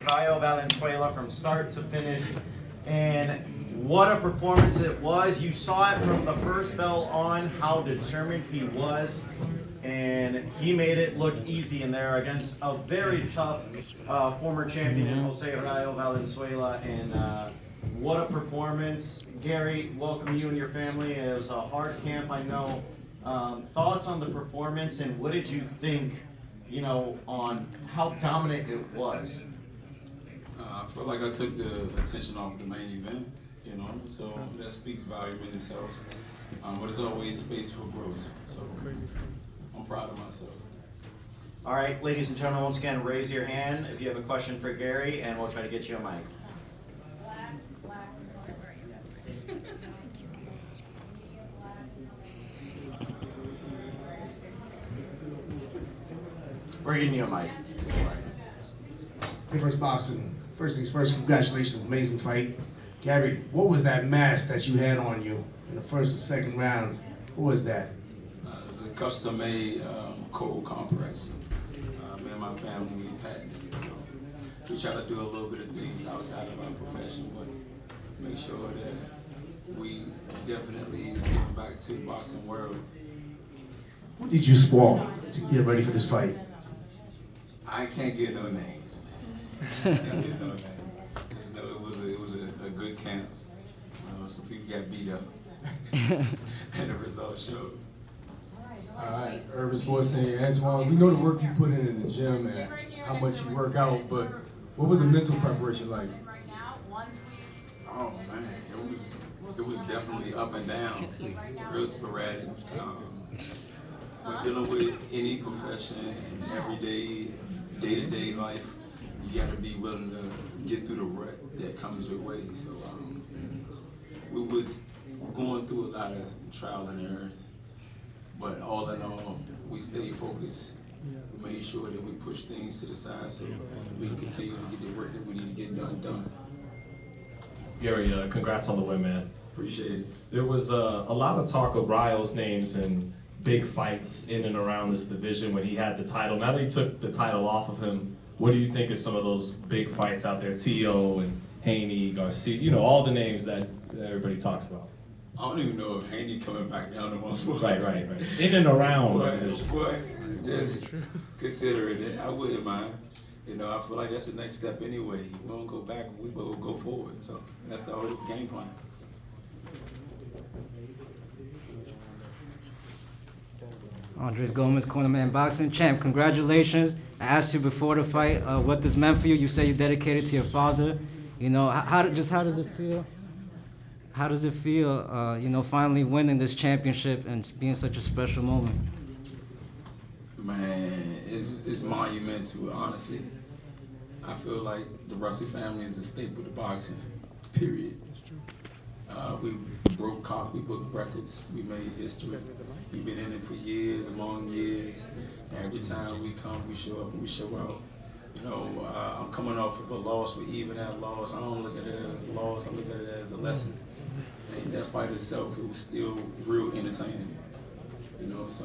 Caio Valenzuela from start to finish. And what a performance it was. You saw it from the first bell on how determined he was. And he made it look easy in there against a very tough former champion, Jose Rayo Valenzuela. And what a performance. Gary, welcome you and your family. It was a hard camp, I know. Thoughts on the performance, and what did you think, on how dominant it was? I feel like I took the attention off the main event, so that speaks volume in itself. But there's always space for growth, so I'm proud of myself. All right, ladies and gentlemen, once again, raise your hand if you have a question for Gary, and we'll try to get you a mic. We're getting you a mic. Hey, first boxing. First things first, congratulations, amazing fight. Gary, what was that mask that you had on you in the first and second round? What was that? It's a custom-made cold compress. Me and my family, we patented it, so we try to do a little bit of things outside of our profession, but make sure that we definitely give back to the boxing world. Who did you spar to get ready for this fight? I can't get no names. I can't get no names. It was a good camp. Some people got beat up, and the results showed. All right, Urban Sports Center, Antuanne, we know the work you put in the gym and how much you work out, but what was the mental preparation like? Oh man, it was definitely up and down, real sporadic. But dealing with any profession and everyday, day-to-day life, you got to be willing to get through the rut that comes your way. So we was going through a lot of trial and error, but all in all, we stayed focused. We made sure that we pushed things to the side so we can continue to get the work that we need to get done. Gary, congrats on the win, man. Appreciate it. There was a lot of talk of Rayo's names and big fights in and around this division when he had the title. Now that he took the title off of him, what do you think of some of those big fights out there? T.O. and Haney, Garcia, all the names that everybody talks about. I don't even know if Haney coming back down to 140. Right. In and around the But division. just considering it, I wouldn't mind. I feel like that's the next step anyway. We don't go back, we will go forward. So that's the whole game plan. Andres Gomez, Cornerman Boxing Champ. Congratulations. I asked you before the fight what this meant for you. You said you dedicated to your father. How does it feel? How does it feel, finally winning this championship and being such a special moment? Man, it's monumental, honestly. I feel like the Russell family is a staple to boxing, period. We broke copybook records. We made history. We've been in it for years, long years. Every time we come, we show up and we show out. I'm coming off of a loss, but even that loss, I don't look at it as a loss. I look at it as a lesson. And that fight itself, it was still real entertaining. So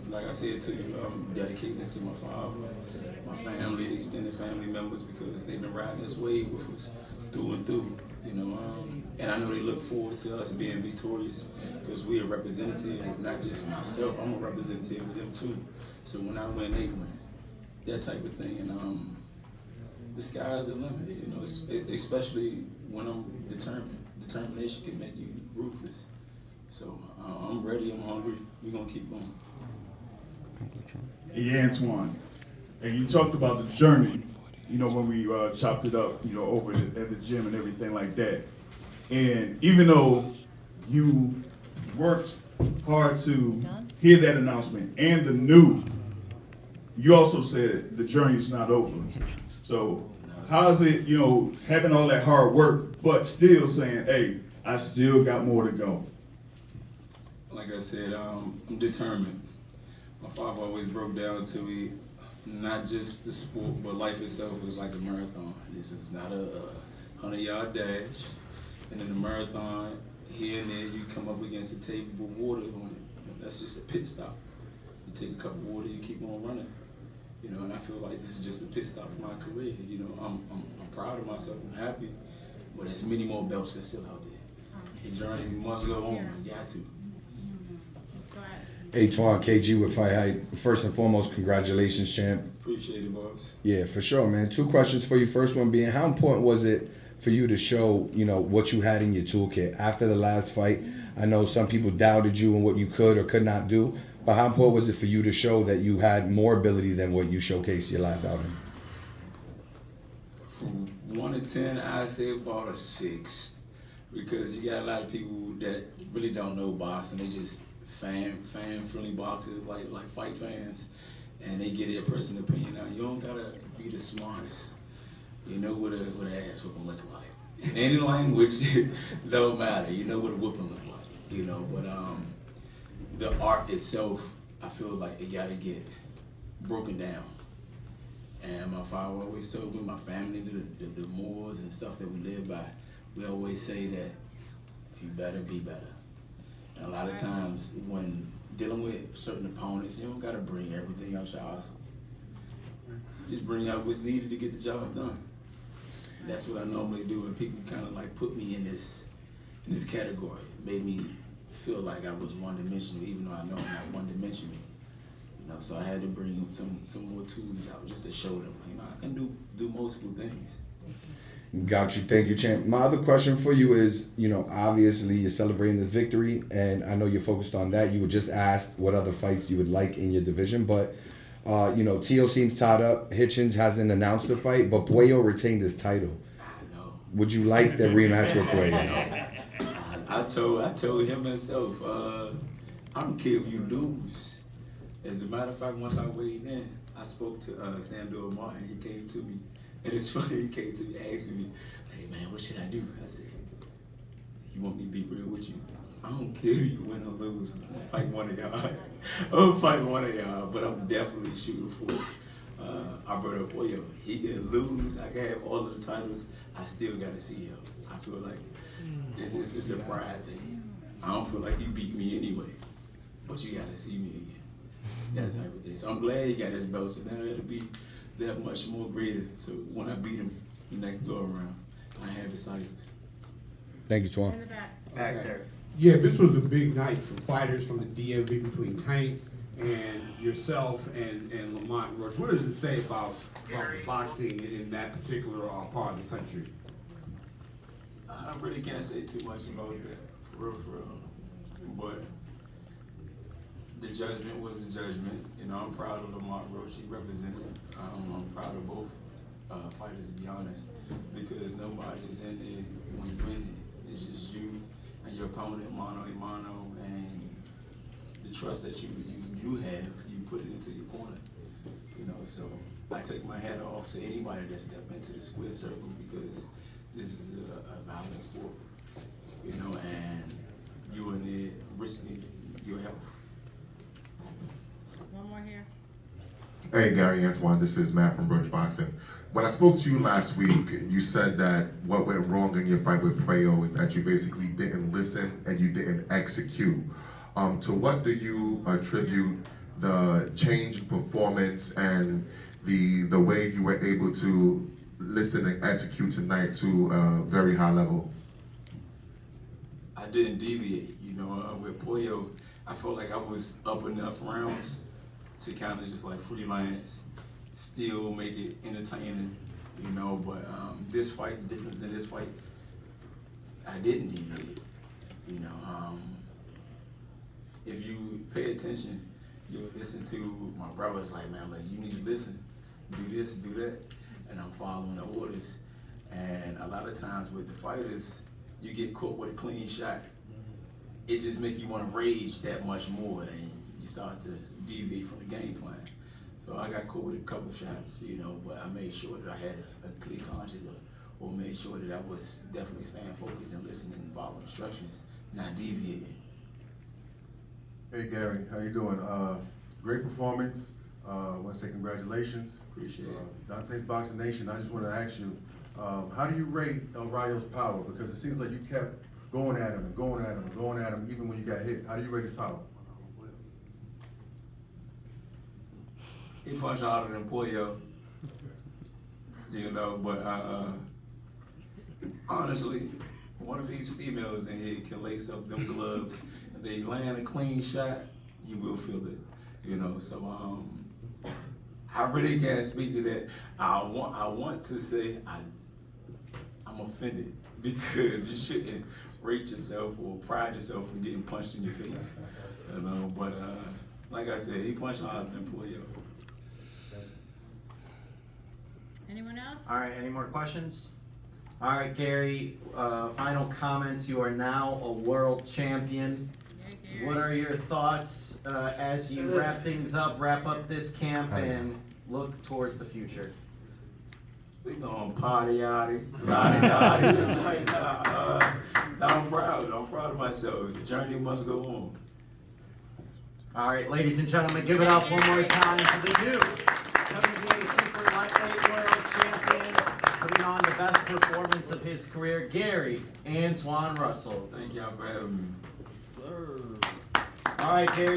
like I said to you, I'm dedicating this to my father, my family, extended family members, because they've been riding this wave with us through and through. And I know they look forward to us being victorious because we're a representative, not just myself. I'm a representative of them too. So when I win, they win. That type of thing. And the sky's the limit. Especially when I'm determined. Determination can make you ruthless. So I'm ready. I'm hungry. We're gonna keep going. Thank you, Champ. Hey, Antoine, and you talked about the journey, when we chopped it up, over at the gym and everything like that. And even though you worked hard to hear that announcement and the news, you also said the journey is not over. So how is it, having all that hard work, but still saying, hey, I still got more to go? Like I said, I'm determined. My father always broke down to me, not just the sport, but life itself is like a marathon. This is not a 100-yard dash. And in the marathon, here and there, you come up against a table with water on it. That's just a pit stop. You take a cup of water, you keep on running. You know, and I feel like this is just a pit stop in my career. You know, I'm proud of myself. I'm happy, but there's many more belts that's still out there. The journey must go on. You got to. Antuanne, KG with Fight Hype. First and foremost, congratulations, champ. Appreciate it, boss. Yeah, for sure, man. 2 questions for you. First one being, how important was it for you to show, what you had in your toolkit after the last fight? I know some people doubted you and what you could or could not do, but how important was it for you to show that you had more ability than what you showcased your last outing? From 1 to 10, I say about a 6, because you got a lot of people that really don't know boxing. They just fan-friendly boxers, like fight fans, and they get their personal opinion. Now, you don't gotta be the smartest. You know what a ass whooping look like. In any language, don't matter. You know what a whooping look like. But the art itself, I feel like it gotta get broken down. And my father always told me, my family, the mores and stuff that we live by, we always say that you better be better. And a lot of times when dealing with certain opponents, you don't gotta bring everything out your arsenal. Just bring out what's needed to get the job done. That's what I normally do, and people kind of like put me in this category. It made me feel like I was one-dimensional, even though I know I'm not one-dimensional. So I had to bring some more tools out just to show them, I can do multiple things. Got you. Thank you, champ. My other question for you is, obviously you're celebrating this victory, and I know you're focused on that. You were just asked what other fights you would like in your division, but Tio seems tied up. Hitchens hasn't announced the fight, but Puello retained his title. I know. Would you like the rematch with Puello? I told him myself, I don't care if you lose. As a matter of fact, once I weighed in, I spoke to Sandor Martin. He came to me, and it's funny. He came to me asking me, "Hey man, what should I do?" I said, "You want me to be real with you? I don't care if you win or lose. I'm gonna fight one of y'all. I'm gonna fight one of y'all, but I'm definitely shooting for Alberto Puello. He can lose. I can have all of the titles. I still gotta see him. I feel like it's a pride thing. I don't feel like he beat me anyway, but you gotta see me again. That type of thing. So I'm glad he got his belt. So now it'll be that much more greater. So when I beat him the next go around, I have his titles. Thank you, Twan. Back there. Yeah, this was a big night for fighters from the DMV between Tank and yourself and Lamont Roach. What does it say about boxing in that particular part of the country? I really can't say too much about that, for real. But the judgment was the judgment. I'm proud of Lamont Roach. He represented. I'm proud of both fighters, to be honest, because nobody's in there when you win it. It's just you and your opponent, mano a mano, and the trust that you have, you put it into your corner. So I take my hat off to anybody that step into the square circle, because this is a violent sport, and you in there risking your health. One more here. Hey, Gary, Antoine, this is Matt from Brunch Boxing. When I spoke to you last week, you said that what went wrong in your fight with Puello is that you basically didn't listen and you didn't execute. To what do you attribute the change in performance and the way you were able to listen and execute tonight to a very high level? I didn't deviate, with Puello. I felt like I was up enough rounds to kind of just like freelance, still make it entertaining, but this fight, the difference in this fight, I didn't deviate, if you pay attention, you'll listen to my brothers like, man, like, you need to listen, do this, do that, and I'm following the orders. And a lot of times with the fighters, you get caught with a clean shot. It just make you want to rage that much more, and you start to deviate from the game plan. So I got caught with a couple shots, but I made sure that I had a clear conscience, or made sure that I was definitely staying focused and listening and following instructions, not deviating. Hey Gary, how you doing? Great performance. I want to say congratulations. Appreciate it. Dante's Boxing Nation, I just want to ask you, how do you rate El Rayo's power? Because it seems like you kept going at him and going at him and going at him even when you got hit. How do you rate his power? He punched harder than Pollo. You know, but honestly, one of these females in here can lace up them gloves. If they land a clean shot, you will feel it. You know, so I really can't speak to that. I want to say I'm offended because you shouldn't rate yourself or pride yourself from getting punched in your face. You know, but like I said, he punched harder than Pollo. Anyone else? All right, any more questions? All right, Gary, final comments. You are now a world champion. Yeah, Gary. What are your thoughts as you wrap things up, wrap up this camp, and look towards the future? We gonna party yachty. I'm proud of myself. The journey must go on. All right, ladies and gentlemen, give it up one more time to the new WBA Super Lightweight World Champion, putting on the best performance of his career, Gary Antuanne Russell. Thank y'all for having me. All right, Gary.